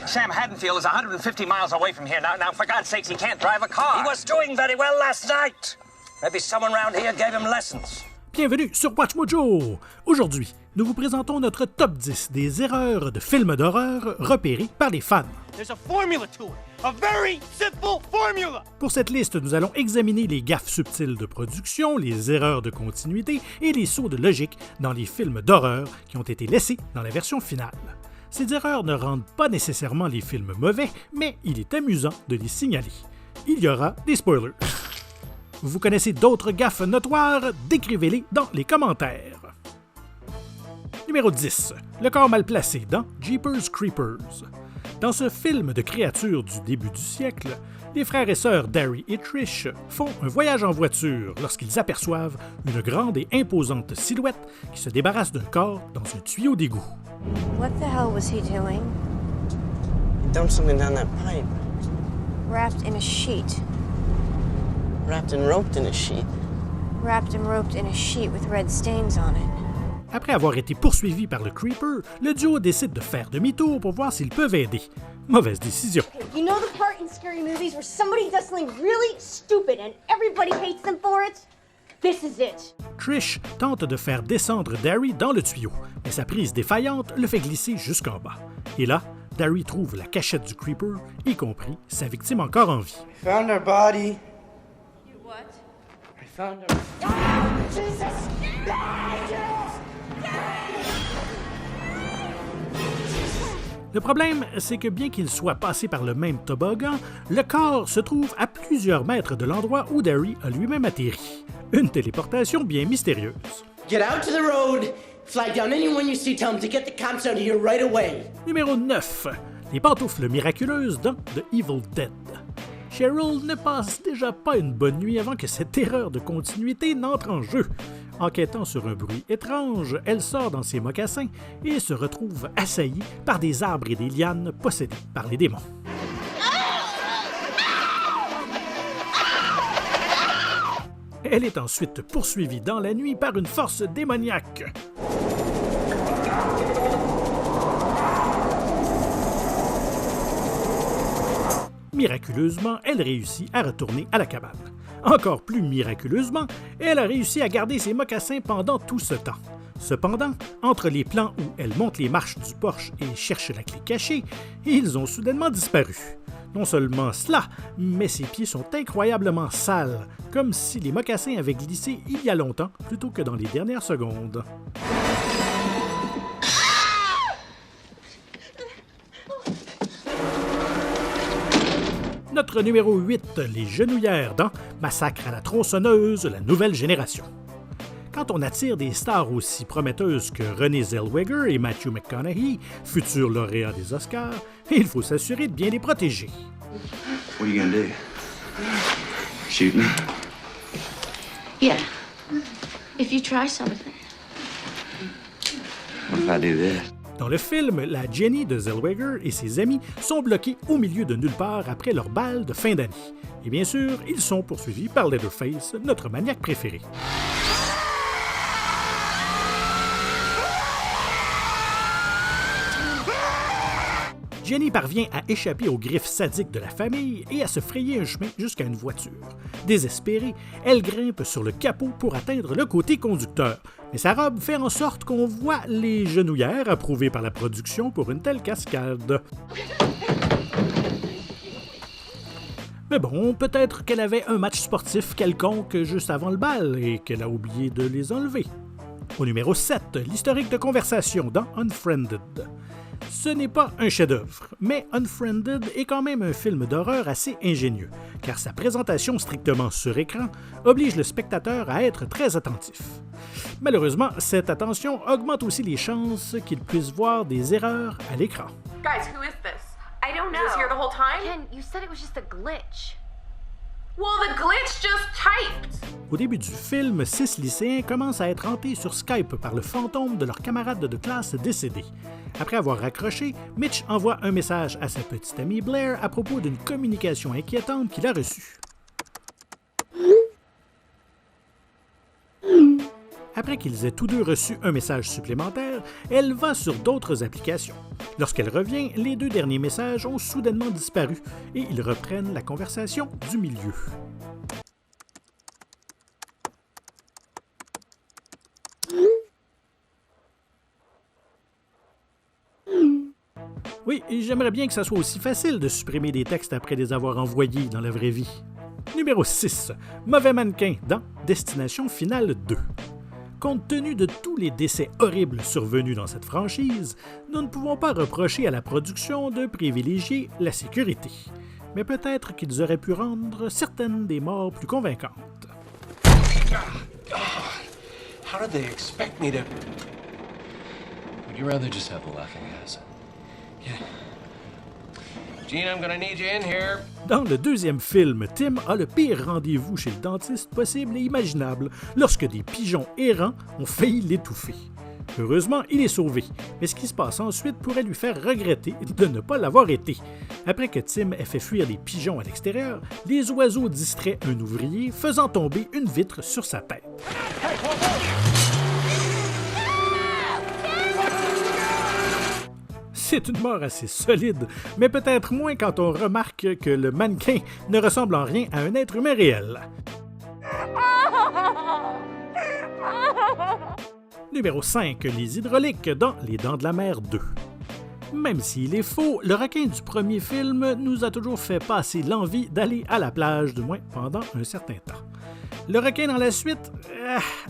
Sam Haddonfield is 150 miles away from here. Now, for God's sakes, he can't drive a car. He was doing very well last night. Maybe someone around here gave him lessons. Bienvenue sur Watch Mojo! Aujourd'hui, nous vous présentons notre top 10 des erreurs de films d'horreur repérées par les fans. There's a formula to it. A very simple formula! Pour cette liste, nous allons examiner les gaffes subtiles de production, les erreurs de continuité et les sauts de logique dans les films d'horreur qui ont été laissés dans la version finale. Ces erreurs ne rendent pas nécessairement les films mauvais, mais il est amusant de les signaler. Il y aura des spoilers. Vous connaissez d'autres gaffes notoires? Décrivez-les dans les commentaires. Numéro 10. Le corps mal placé dans Jeepers Creepers. Dans ce film de créatures du début du siècle, les frères et sœurs Darry et Trish font un voyage en voiture lorsqu'ils aperçoivent une grande et imposante silhouette qui se débarrasse d'un corps dans un tuyau d'égout. What the hell was he doing? He dumped something down that pipe. Wrapped in a sheet. Wrapped and roped in a sheet. Wrapped and roped in a sheet with red stains on it. Après avoir été poursuivi par le Creeper, le duo décide de faire demi-tour pour voir s'ils peuvent aider. Mauvaise décision. You know the part in scary movies where somebody does something really stupid and everybody hates them for it? This is it. Trish tente de faire descendre Darry dans le tuyau, mais sa prise défaillante le fait glisser jusqu'en bas. Et là, Darry trouve la cachette du Creeper, y compris sa victime encore en vie. I found her body. You what? I found her. Le problème, c'est que bien qu'il soit passé par le même toboggan, le corps se trouve à plusieurs mètres de l'endroit où Darry a lui-même atterri. Une téléportation bien mystérieuse. Get out to the road, fly down anyone you see, tell them to get the cops out of here right away. Numéro 9. Les pantoufles miraculeuses dans The Evil Dead. Cheryl ne passe déjà pas une bonne nuit avant que cette erreur de continuité n'entre en jeu. Enquêtant sur un bruit étrange, elle sort dans ses mocassins et se retrouve assaillie par des arbres et des lianes possédés par les démons. Elle est ensuite poursuivie dans la nuit par une force démoniaque. Miraculeusement, elle réussit à retourner à la cabane. Encore plus miraculeusement, elle a réussi à garder ses mocassins pendant tout ce temps. Cependant, entre les plans où elle monte les marches du porche et cherche la clé cachée, ils ont soudainement disparu. Non seulement cela, mais ses pieds sont incroyablement sales, comme si les mocassins avaient glissé il y a longtemps plutôt que dans les dernières secondes. Notre numéro 8, les genouillères dans Massacre à la tronçonneuse, la nouvelle génération. Quand on attire des stars aussi prometteuses que Renée Zellweger et Matthew McConaughey, futurs lauréats des Oscars, il faut s'assurer de bien les protéger. What are you gonna do? Shoot me? Yeah. If you try something. What if I do this? Dans le film, la Jenny de Zellweger et ses amis sont bloqués au milieu de nulle part après leur bal de fin d'année. Et bien sûr, ils sont poursuivis par Leatherface, notre maniaque préféré. Jenny parvient à échapper aux griffes sadiques de la famille et à se frayer un chemin jusqu'à une voiture. Désespérée, elle grimpe sur le capot pour atteindre le côté conducteur. Mais sa robe fait en sorte qu'on voit les genouillères approuvées par la production pour une telle cascade. Mais bon, peut-être qu'elle avait un match sportif quelconque juste avant le bal et qu'elle a oublié de les enlever. Au numéro 7, l'historique de conversation dans Unfriended. Ce n'est pas un chef-d'œuvre, mais Unfriended est quand même un film d'horreur assez ingénieux, car sa présentation strictement sur écran oblige le spectateur à être très attentif. Malheureusement, cette attention augmente aussi les chances qu'il puisse voir des erreurs à l'écran. Guys, who is this? I don't know. Was here the whole time? Ken, you said it was just a glitch. Well, the glitch just typed! Au début du film, 6 lycéens commencent à être hantés sur Skype par le fantôme de leur camarade de classe décédé. Après avoir raccroché, Mitch envoie un message à sa petite amie Blair à propos d'une communication inquiétante qu'il a reçue. Après qu'ils aient tous deux reçu un message supplémentaire, elle va sur d'autres applications. Lorsqu'elle revient, les 2 derniers messages ont soudainement disparu et ils reprennent la conversation du milieu. Oui, j'aimerais bien que ça soit aussi facile de supprimer des textes après les avoir envoyés dans la vraie vie. Numéro 6. Mauvais mannequin dans Destination Finale 2. Compte tenu de tous les décès horribles survenus dans cette franchise, nous ne pouvons pas reprocher à la production de privilégier la sécurité. Mais peut-être qu'ils auraient pu rendre certaines des morts plus convaincantes. How did they expect me to... Would you rather just have the laughing gas? Yeah. Gene, I'm gonna need you in here. Dans le 2e film, Tim a le pire rendez-vous chez le dentiste possible et imaginable lorsque des pigeons errants ont failli l'étouffer. Heureusement, il est sauvé, mais ce qui se passe ensuite pourrait lui faire regretter de ne pas l'avoir été. Après que Tim ait fait fuir les pigeons à l'extérieur, les oiseaux distraient un ouvrier, faisant tomber une vitre sur sa tête. C'est une mort assez solide, mais peut-être moins quand on remarque que le mannequin ne ressemble en rien à un être humain réel. Numéro 5. Les hydrauliques dans Les Dents de la Mer 2. Même s'il est faux, le requin du premier film nous a toujours fait passer l'envie d'aller à la plage, du moins pendant un certain temps. Le requin dans la suite,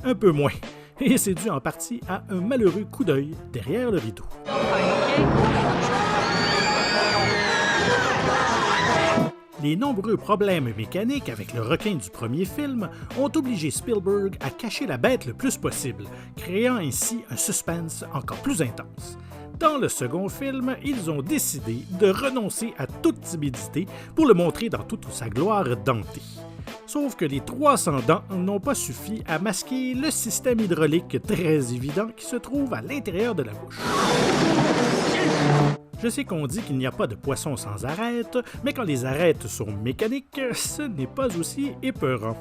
un peu moins. Et c'est dû en partie à un malheureux coup d'œil derrière le rideau. Les nombreux problèmes mécaniques avec le requin du premier film ont obligé Spielberg à cacher la bête le plus possible, créant ainsi un suspense encore plus intense. Dans le second film, ils ont décidé de renoncer à toute timidité pour le montrer dans toute sa gloire dentée. Sauf que les 300 dents n'ont pas suffi à masquer le système hydraulique très évident qui se trouve à l'intérieur de la bouche. Je sais qu'on dit qu'il n'y a pas de poisson sans arête, mais quand les arêtes sont mécaniques, ce n'est pas aussi épeurant.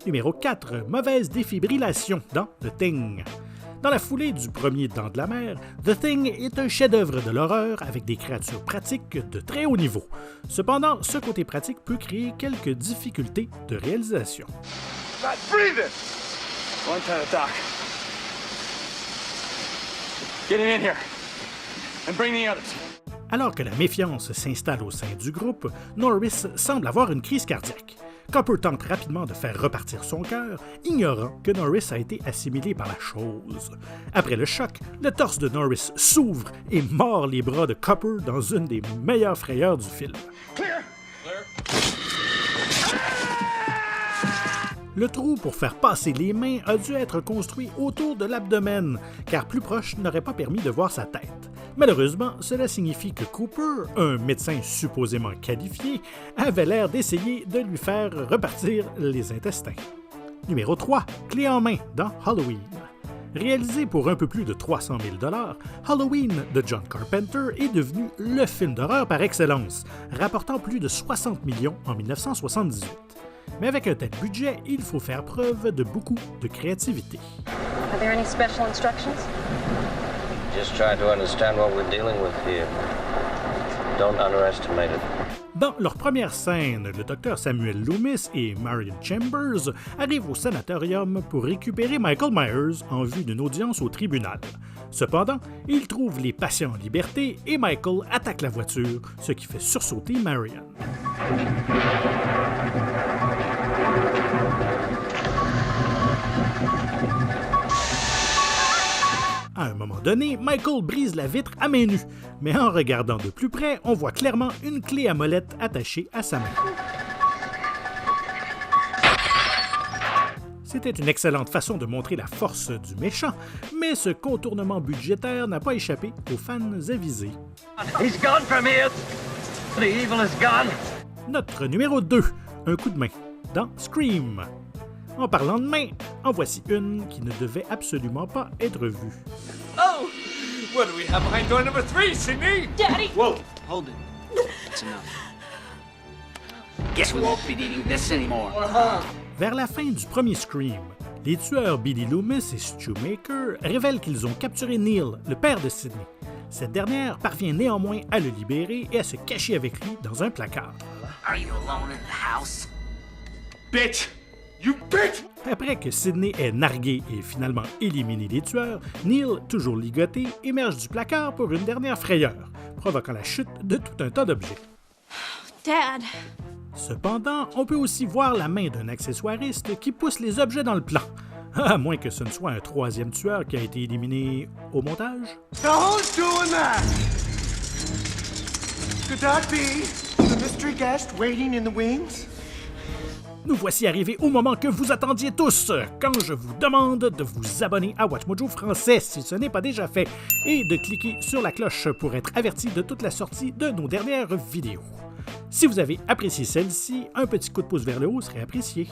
Numéro 4. Mauvaise défibrillation dans The Thing. Dans la foulée du premier Dents de la Mer, The Thing est un chef-d'œuvre de l'horreur avec des créatures pratiques de très haut niveau. Cependant, ce côté pratique peut créer quelques difficultés de réalisation. Not breathing. One time, Doc. Get him in here and bring the others. Alors que la méfiance s'installe au sein du groupe, Norris semble avoir une crise cardiaque. Copper tente rapidement de faire repartir son cœur, ignorant que Norris a été assimilé par la chose. Après le choc, le torse de Norris s'ouvre et mord les bras de Copper dans une des meilleures frayeurs du film. Le trou pour faire passer les mains a dû être construit autour de l'abdomen, car plus proche n'aurait pas permis de voir sa tête. Malheureusement, cela signifie que Cooper, un médecin supposément qualifié, avait l'air d'essayer de lui faire repartir les intestins. Numéro 3. Clé en main dans Halloween. Réalisé pour un peu plus de 300 000 $, Halloween de John Carpenter est devenu le film d'horreur par excellence, rapportant plus de 60 millions en 1978. Mais avec un tel budget, il faut faire preuve de beaucoup de créativité. Are there any special instructions? Just try to understand what we're dealing with here. Don't underestimate it. Dans leur première scène, le docteur Samuel Loomis et Marion Chambers arrivent au sanatorium pour récupérer Michael Myers en vue d'une audience au tribunal. Cependant, ils trouvent les patients en liberté et Michael attaque la voiture, ce qui fait sursauter Marion. À un moment donné, Michael brise la vitre à main nue, mais en regardant de plus près, on voit clairement une clé à molette attachée à sa main. C'était une excellente façon de montrer la force du méchant, mais ce contournement budgétaire n'a pas échappé aux fans avisés. He's gone from here. The evil is gone. Notre numéro 2, un coup de main, dans Scream. En parlant de main, en voici une qui ne devait absolument pas être vue. Oh! What do we have behind door number 3, Sydney? Daddy! Whoa, hold it. That's enough. Guess we won't be needing this anymore. Vers la fin du premier Scream, les tueurs Billy Loomis et Stu Maker révèlent qu'ils ont capturé Neil, le père de Sidney. Cette dernière parvient néanmoins à le libérer et à se cacher avec lui dans un placard. Are you alone in the house? Bitch! You bitch! Après que Sidney ait nargué et finalement éliminé les tueurs, Neil, toujours ligoté, émerge du placard pour une dernière frayeur, provoquant la chute de tout un tas d'objets. Dad. Cependant, on peut aussi voir la main d'un accessoiriste qui pousse les objets dans le plan, à moins que ce ne soit un troisième tueur qui a été éliminé au montage. Now who's doing that? Could that be the mystery guest waiting in the wings? Nous voici arrivés au moment que vous attendiez tous, quand je vous demande de vous abonner à WatchMojo français si ce n'est pas déjà fait, et de cliquer sur la cloche pour être averti de toute la sortie de nos dernières vidéos. Si vous avez apprécié celle-ci, un petit coup de pouce vers le haut serait apprécié.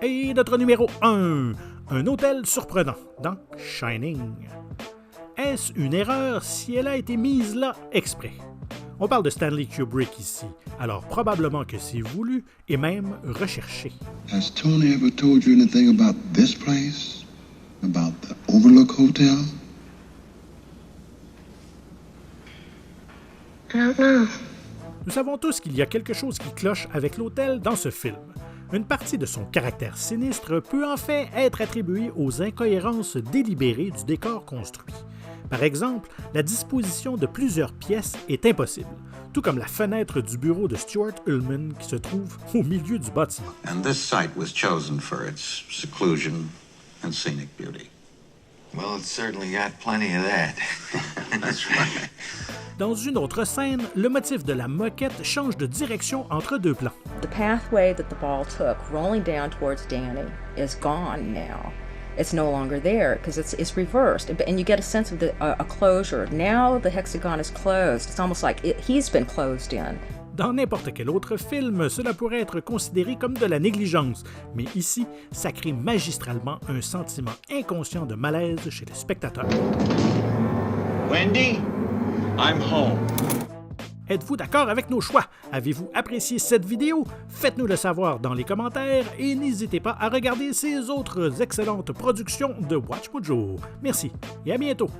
Et notre numéro 1, un hôtel surprenant dans Shining. Est-ce une erreur si elle a été mise là exprès? On parle de Stanley Kubrick ici, alors probablement que c'est voulu et même recherché. Has Tony ever told you anything about this place? About the Overlook Hotel? I don't know. Nous savons tous qu'il y a quelque chose qui cloche avec l'hôtel dans ce film. Une partie de son caractère sinistre peut en fait être attribuée aux incohérences délibérées du décor construit. Par exemple, la disposition de plusieurs pièces est impossible, tout comme la fenêtre du bureau de Stuart Ullman qui se trouve au milieu du bâtiment. And this site was chosen for its seclusion and scenic beauty. Well, it's certainly got plenty of that. That's right. Dans une autre scène, le motif de la moquette change de direction entre deux plans. The pathway that the ball took, rolling down towards Danny, is gone now. It's no longer there because it's reversed, and you get a sense of a closure. Now the hexagon is closed. It's almost like he's been closed in. Dans n'importe quel autre film, cela pourrait être considéré comme de la négligence, mais ici, ça crée magistralement un sentiment inconscient de malaise chez le spectateur. Wendy, I'm home. Êtes-vous d'accord avec nos choix? Avez-vous apprécié cette vidéo? Faites-nous le savoir dans les commentaires et n'hésitez pas à regarder ces autres excellentes productions de WatchMojo. Merci et à bientôt!